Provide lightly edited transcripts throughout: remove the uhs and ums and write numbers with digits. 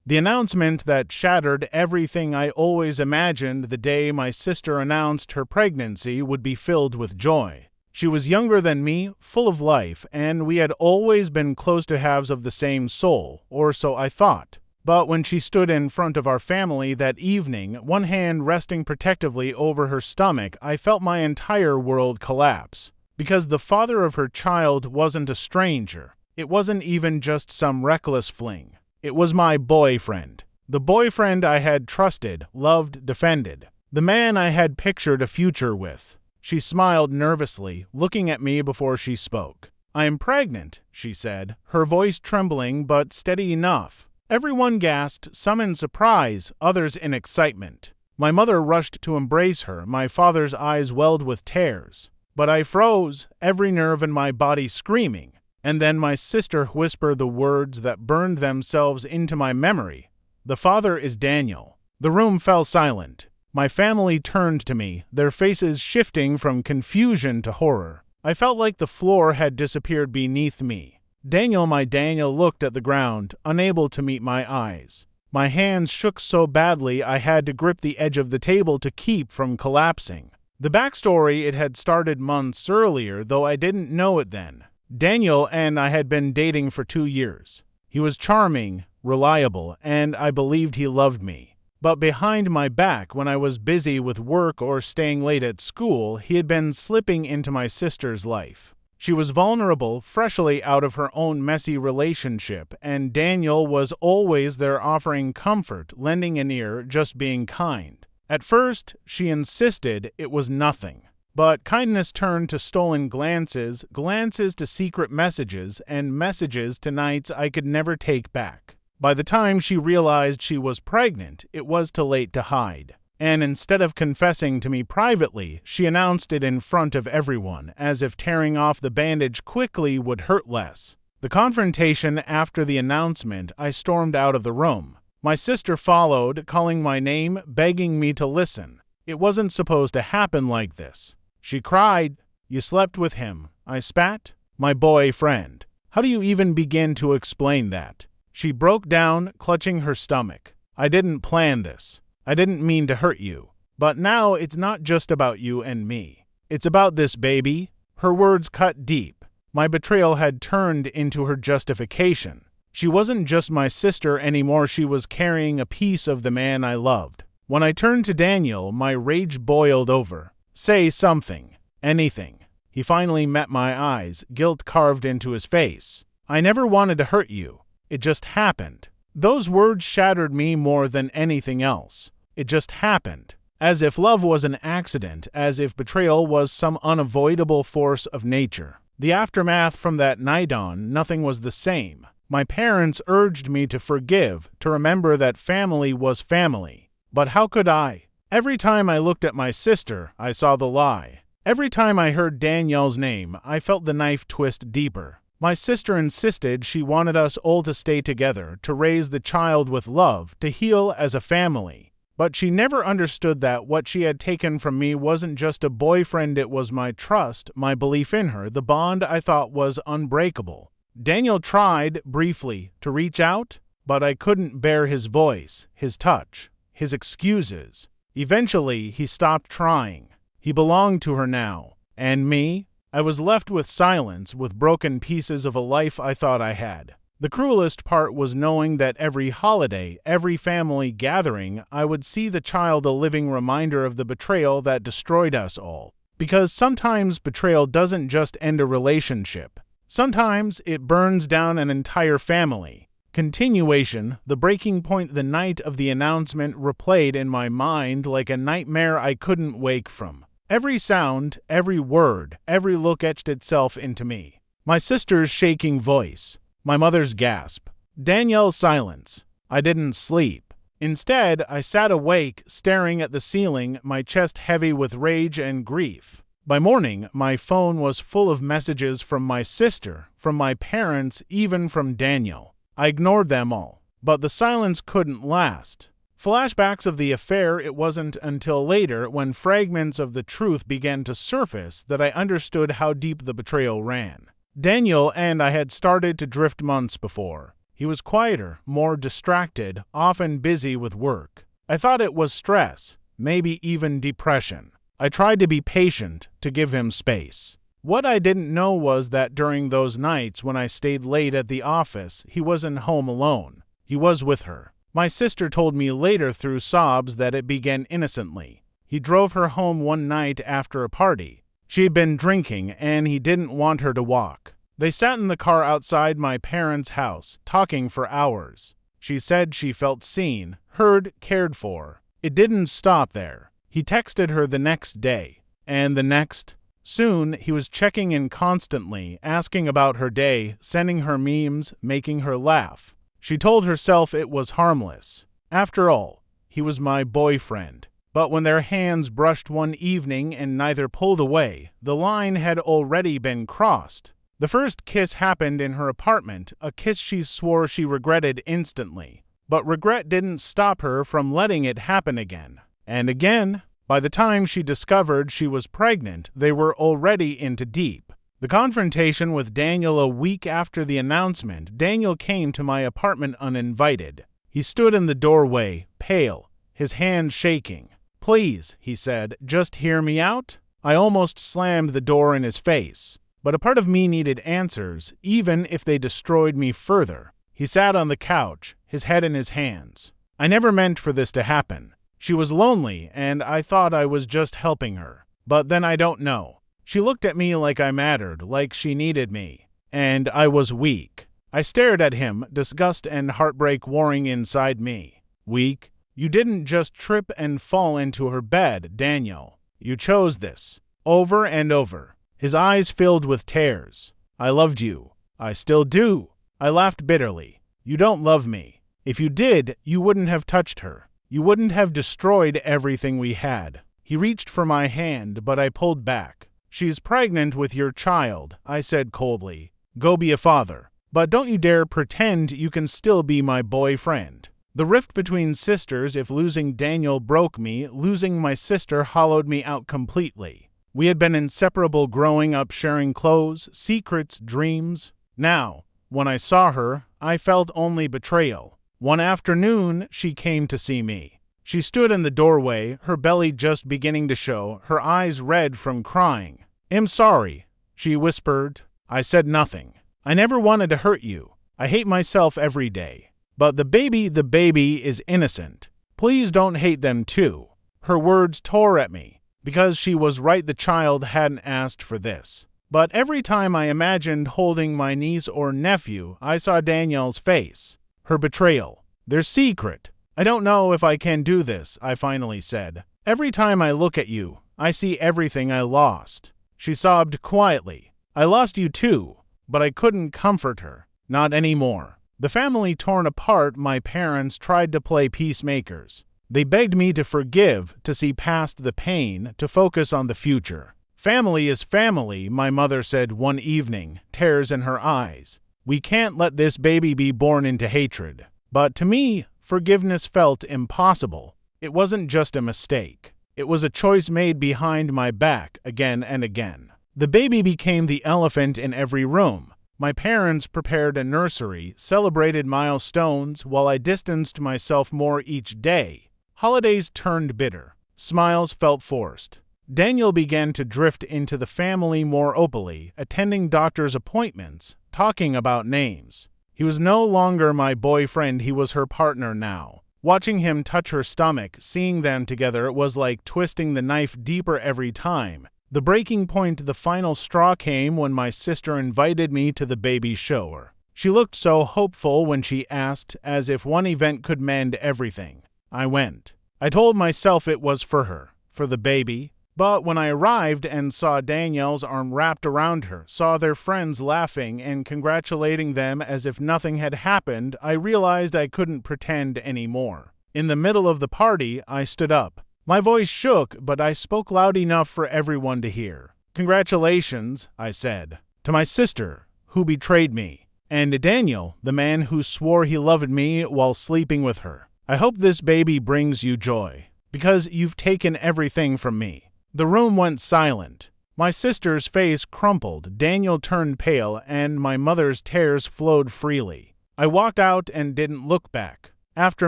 The announcement that shattered everything I always imagined the day my sister announced her pregnancy would be filled with joy. She was younger than me, full of life, and we had always been close to halves of the same soul, or so I thought. But when she stood in front of our family that evening, one hand resting protectively over her stomach, I felt my entire world collapse. Because the father of her child wasn't a stranger. It wasn't even just some reckless fling. It was my boyfriend. The boyfriend I had trusted, loved, defended. The man I had pictured a future with. She smiled nervously, looking at me before she spoke. "I am pregnant," she said, her voice trembling but steady enough. Everyone gasped, some in surprise, others in excitement. My mother rushed to embrace her, my father's eyes welled with tears. But I froze, every nerve in my body screaming. And then my sister whispered the words that burned themselves into my memory. "The father is Daniel." The room fell silent. My family turned to me, their faces shifting from confusion to horror. I felt like the floor had disappeared beneath me. Daniel, my Daniel, looked at the ground, unable to meet my eyes. My hands shook so badly I had to grip the edge of the table to keep from collapsing. The backstory, it had started months earlier, though I didn't know it then. Daniel and I had been dating for 2 years. He was charming, reliable, and I believed he loved me. But behind my back, when I was busy with work or staying late at school, he had been slipping into my sister's life. She was vulnerable, freshly out of her own messy relationship, and Daniel was always there offering comfort, lending an ear, just being kind. At first, she insisted it was nothing. But kindness turned to stolen glances, glances to secret messages, and messages to nights I could never take back. By the time she realized she was pregnant, it was too late to hide. And instead of confessing to me privately, she announced it in front of everyone, as if tearing off the bandage quickly would hurt less. The confrontation after the announcement, I stormed out of the room. My sister followed, calling my name, begging me to listen. It wasn't supposed to happen like this. She cried, "You slept with him." I spat. "My boyfriend. How do you even begin to explain that?" She broke down, clutching her stomach. "I didn't plan this. I didn't mean to hurt you. But now it's not just about you and me. It's about this baby." Her words cut deep. My betrayal had turned into her justification. She wasn't just my sister anymore, she was carrying a piece of the man I loved. When I turned to Daniel, my rage boiled over. "Say something. Anything." He finally met my eyes, guilt carved into his face. "I never wanted to hurt you. It just happened." Those words shattered me more than anything else. It just happened. As if love was an accident, as if betrayal was some unavoidable force of nature. The aftermath from that night on, nothing was the same. My parents urged me to forgive, to remember that family was family. But how could I? Every time I looked at my sister, I saw the lie. Every time I heard Danielle's name, I felt the knife twist deeper. My sister insisted she wanted us all to stay together, to raise the child with love, to heal as a family. But she never understood that what she had taken from me wasn't just a boyfriend, it was my trust, my belief in her, the bond I thought was unbreakable. Daniel tried, briefly, to reach out, but I couldn't bear his voice, his touch, his excuses. Eventually, he stopped trying. He belonged to her now. And me? I was left with silence, with broken pieces of a life I thought I had. The cruelest part was knowing that every holiday, every family gathering, I would see the child a living reminder of the betrayal that destroyed us all. Because sometimes betrayal doesn't just end a relationship. Sometimes it burns down an entire family. Continuation, the breaking point the night of the announcement replayed in my mind like a nightmare I couldn't wake from. Every sound, every word, every look etched itself into me. My sister's shaking voice. My mother's gasp. Danielle's silence. I didn't sleep. Instead, I sat awake, staring at the ceiling, my chest heavy with rage and grief. By morning, my phone was full of messages from my sister, from my parents, even from Daniel. I ignored them all. But the silence couldn't last. Flashbacks of the affair, it wasn't until later, when fragments of the truth began to surface, that I understood how deep the betrayal ran. Daniel and I had started to drift months before. He was quieter, more distracted, often busy with work. I thought it was stress, maybe even depression. I tried to be patient, to give him space. What I didn't know was that during those nights when I stayed late at the office, he wasn't home alone. He was with her. My sister told me later through sobs that it began innocently. He drove her home one night after a party. She had been drinking, and he didn't want her to walk. They sat in the car outside my parents' house, talking for hours. She said she felt seen, heard, cared for. It didn't stop there. He texted her the next day, and the next. Soon, he was checking in constantly, asking about her day, sending her memes, making her laugh. She told herself it was harmless. After all, he was my boyfriend. But when their hands brushed one evening and neither pulled away, the line had already been crossed. The first kiss happened in her apartment, a kiss she swore she regretted instantly. But regret didn't stop her from letting it happen again. And again. By the time she discovered she was pregnant, they were already into deep. The confrontation with Daniel a week after the announcement, Daniel came to my apartment uninvited. He stood in the doorway, pale, his hand shaking. "Please," he said, "just hear me out." I almost slammed the door in his face. But a part of me needed answers, even if they destroyed me further. He sat on the couch, his head in his hands. I never meant for this to happen. She was lonely, and I thought I was just helping her. But then I don't know. She looked at me like I mattered, like she needed me. And I was weak. I stared at him, disgust and heartbreak warring inside me. Weak? You didn't just trip and fall into her bed, Daniel. You chose this. Over and over. His eyes filled with tears. I loved you. I still do. I laughed bitterly. You don't love me. If you did, you wouldn't have touched her. You wouldn't have destroyed everything we had. He reached for my hand, but I pulled back. She's pregnant with your child, I said coldly. Go be a father. But don't you dare pretend you can still be my boyfriend. The rift between sisters, if losing Daniel broke me, losing my sister hollowed me out completely. We had been inseparable growing up, sharing clothes, secrets, dreams. Now, when I saw her, I felt only betrayal. One afternoon, she came to see me. She stood in the doorway, her belly just beginning to show, her eyes red from crying. "I'm sorry," she whispered. I said nothing. I never wanted to hurt you. I hate myself every day. But the baby is innocent. Please don't hate them too. Her words tore at me. Because she was right, the child hadn't asked for this. But every time I imagined holding my niece or nephew, I saw Danielle's face. Her betrayal. Their secret. I don't know if I can do this, I finally said. Every time I look at you, I see everything I lost. She sobbed quietly. I lost you too, but I couldn't comfort her. Not anymore. The family torn apart, my parents tried to play peacemakers. They begged me to forgive, to see past the pain, to focus on the future. Family is family, my mother said one evening, tears in her eyes. We can't let this baby be born into hatred. But to me, forgiveness felt impossible. It wasn't just a mistake. It was a choice made behind my back again and again. The baby became the elephant in every room. My parents prepared a nursery, celebrated milestones, while I distanced myself more each day. Holidays turned bitter. Smiles felt forced. Daniel began to drift into the family more openly, attending doctor's appointments, talking about names. He was no longer my boyfriend, he was her partner now. Watching him touch her stomach, seeing them together, it was like twisting the knife deeper every time. The breaking point, the final straw, came when my sister invited me to the baby shower. She looked so hopeful when she asked, as if one event could mend everything. I went. I told myself it was for her, for the baby. But when I arrived and saw Danielle's arm wrapped around her, saw their friends laughing and congratulating them as if nothing had happened, I realized I couldn't pretend anymore. In the middle of the party, I stood up. My voice shook, but I spoke loud enough for everyone to hear. "Congratulations," I said, "to my sister, who betrayed me, and to Daniel, the man who swore he loved me while sleeping with her. I hope this baby brings you joy, because you've taken everything from me." The room went silent. My sister's face crumpled, Daniel turned pale, and my mother's tears flowed freely. I walked out and didn't look back. After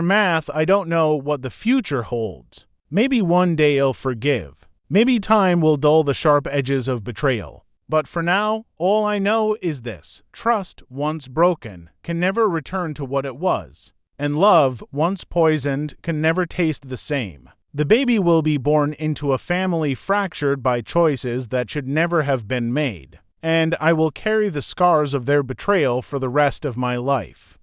math, I don't know what the future holds. Maybe one day I'll forgive. Maybe time will dull the sharp edges of betrayal. But for now, all I know is this: trust, once broken, can never return to what it was. And love, once poisoned, can never taste the same. The baby will be born into a family fractured by choices that should never have been made. And I will carry the scars of their betrayal for the rest of my life.